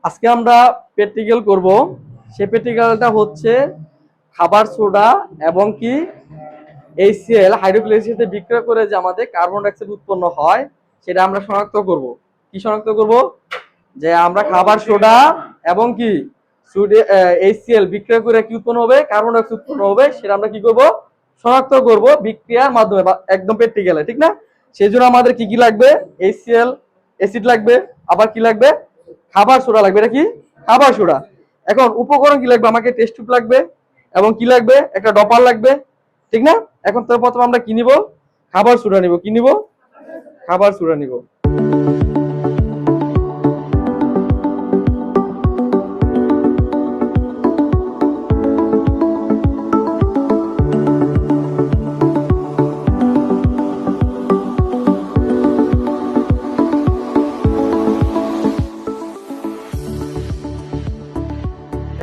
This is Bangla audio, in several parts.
আজকে আমরা প্র্যাকটিক্যাল করব। সেই প্র্যাকটিক্যালটা হচ্ছে খাবার সোডা এবং কি HCl হাইড্রোক্লোরিক অ্যাসিড বিক্রিয়া করে যে আমাদের কার্বন ডাই অক্সাইড উৎপন্ন হয় সেটা আমরা শনাক্ত করব। কি শনাক্ত করব? যে আমরা খাবার সোডা এবং কি HCl বিক্রিয়া করে কি উৎপন্ন হবে, কার্বন ডাই অক্সাইড উৎপন্ন হবে, সেটা আমরা কি করব, শনাক্ত করব বিক্রিয়ার মাধ্যমে বা একদম প্র্যাকটিক্যালে, ঠিক না? সেই জন্য আমাদের কি কি লাগবে? HCl অ্যাসিড লাগবে, আবার কি লাগবে? খাবার সোডা লাগবে। এটা কি? খাবার সোডা। এখন উপকরণ কি লাগবে? আমাকে টেস্ট টিউব লাগবে এবং কি লাগবে? একটা ডপার লাগবে, ঠিক না? এখন তো প্রথমে আমরা কি নিব? খাবার সোডা নিব। কি নিব? খাবার সোডা নিব।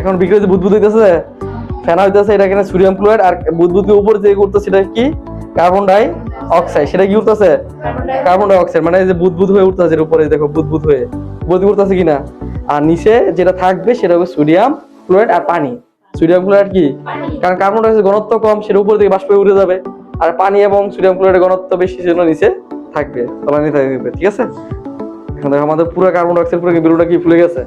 এখন বিক্রিতে বুদবুদ হইতেছে, ফেনা হইতেছে, এটা এখানে সোডিয়াম ক্লোরাইড, আর বুদবুদের উপর যে করতেছে সেটা কি? Carbon die oxide. সেটা কি উঠতেছে? Carbon die oxide. মানে এই যে বুদবুদ হয়ে উঠতেছে, এর উপরে দেখো বুদবুদ হয়ে বুদবুদ উঠতেছে কিনা। আর নিচে যেটা থাকবে সেটা হবে সোডিয়াম ক্লোরাইড আর পানি। সোডিয়াম ক্লোরাইড কি? কারণ কার্বন ডাই অক্সাইড ঘনত্ব কম, সেটা উপর থেকে বাষ্প হয়ে উঠে যাবে। আর পানি এবং সোডিয়াম ক্লোরাইডের ঘনত্ব বেশি, সেজন্য নিচে থাকবে, তলানি থাকবে। ঠিক আছে? এখন দেখো আমাদের পুরো কার্বন ডাই অক্সাইড পুরো বেলুনটা কি ফুলে গেছে।